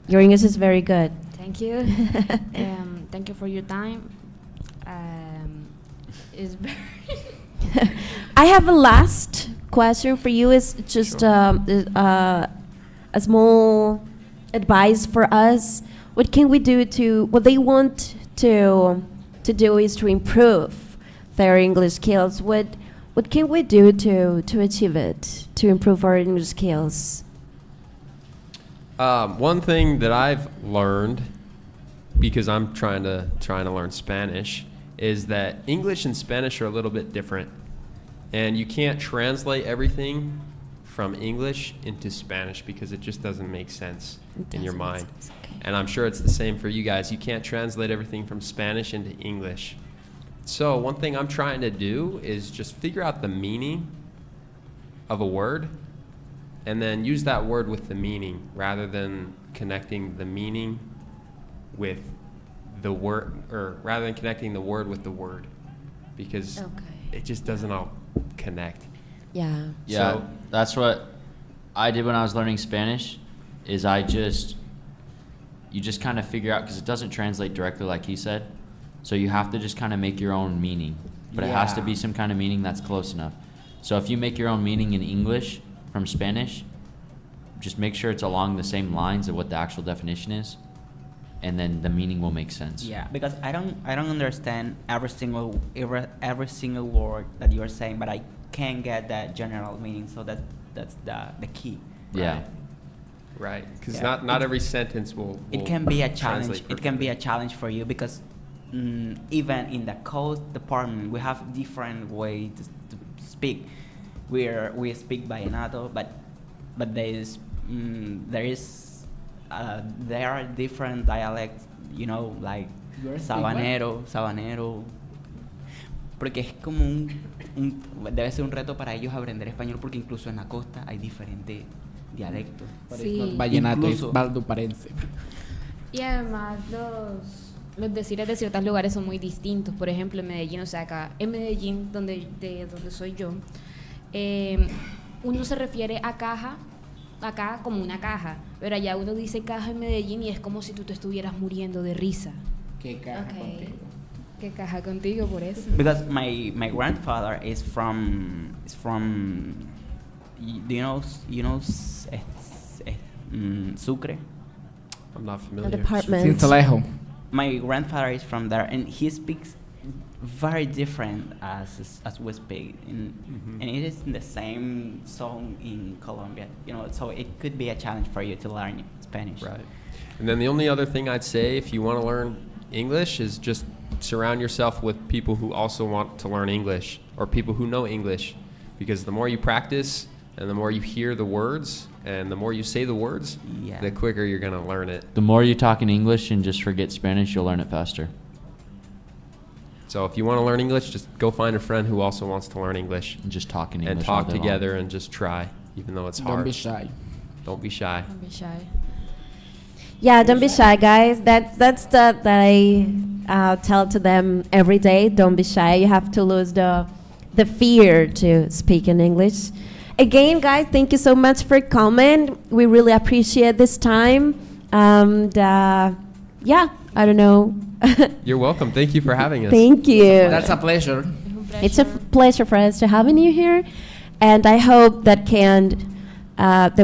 Your English is very good. Thank you. Thank you for your time. It's very. I have a last question for you. It's just a small advice for us. What can we do what they want to do is to improve their English skills. What can we do to achieve it, to improve our English skills? One thing that I've learned, because I'm trying to learn Spanish, is that English and Spanish are a little bit different, and you can't translate everything from English into Spanish because it just doesn't make sense in your mind. And I'm sure it's the same for you guys. You can't translate everything from Spanish into English. So one thing I'm trying to do is just figure out the meaning of a word and then use that word with the meaning rather than connecting the meaning with the word, or rather than connecting the word with the word, because Okay. it just doesn't all connect. Yeah. Yeah, So- that's what I did when I was learning Spanish. Is you just kind of figure out, because it doesn't translate directly like he said, so you have to just kind of make your own meaning, but it has to Yeah. be some kind of meaning that's close enough. So if you make your own meaning in English from Spanish, just make sure it's along the same lines of what the actual definition is, and then the meaning will make sense. Yeah, because I don't understand every single word that you are saying, but I can get that general meaning. So that's the key. Yeah. Right, because Yeah. not every sentence will It can be a translate challenge. It can be a perfectly. challenge for you because even in the code department, we have different ways to speak. We speak vallenato, but there are different dialects. You know, like You are speak what? sabanero. Porque es como debe ser un reto para ellos aprender español porque incluso en la costa hay diferentes dialectos. But Sí. it's not vallenato, it's Incluso- valdoparense. Y además los decires de ciertos lugares son muy distintos. Por ejemplo, en Medellín, o sea, acá en Medellín, de donde soy yo, uno se refiere a caja, acá como una caja, pero allá uno dice caja en Medellín y es como si tú te estuvieras muriendo de risa. ¿Qué caja Ok. contigo? ¿Qué caja contigo por eso? Because my grandfather is from do you know Sucre. I'm not The familiar. department. Cincelejo. My grandfather is from there, and he speaks very different as we speak, and it is in the same song in Colombia. You know, so it could be a challenge for you to learn Spanish. Right. And then the only other thing I'd say, if you want to learn English, is just surround yourself with people who also want to learn English, or people who know English, because the more you practice and the more you hear the words and the more you say the words, Yeah. the quicker you're going to learn it. The more you talk in English and just forget Spanish, you'll learn it faster. So if you want to learn English, just go find a friend who also wants to learn English And just talk in English and all talk day long. together and just try, even though it's hard. Don't be shy. Don't be shy. Don't be shy. Yeah, don't be shy, guys. That's that I tell to them every day. Don't be shy. You have to lose the fear to speak in English. Again, guys, thank you so much for coming. We really appreciate this time. And yeah, I don't know. You're welcome. Thank you for having us. Thank you. That's a pleasure. It's a pleasure for us to having you here, and I hope that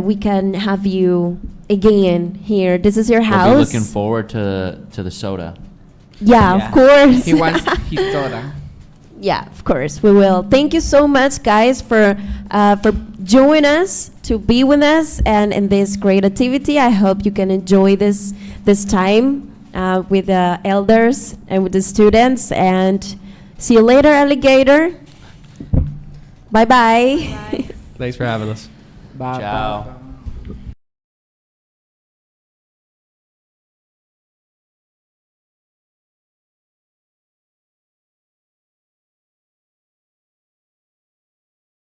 we can have you again here. This is your We'll house. be looking forward to the soda. Yeah, Yeah. of course. He wants his soda. Yeah, of course we will. Thank you so much, guys, for joining us, to be with us, and in this great activity. I hope you can enjoy this time with the elders and with the students. And see you later, alligator. Bye bye. Thanks for having us. Bye, Ciao. bye, bye.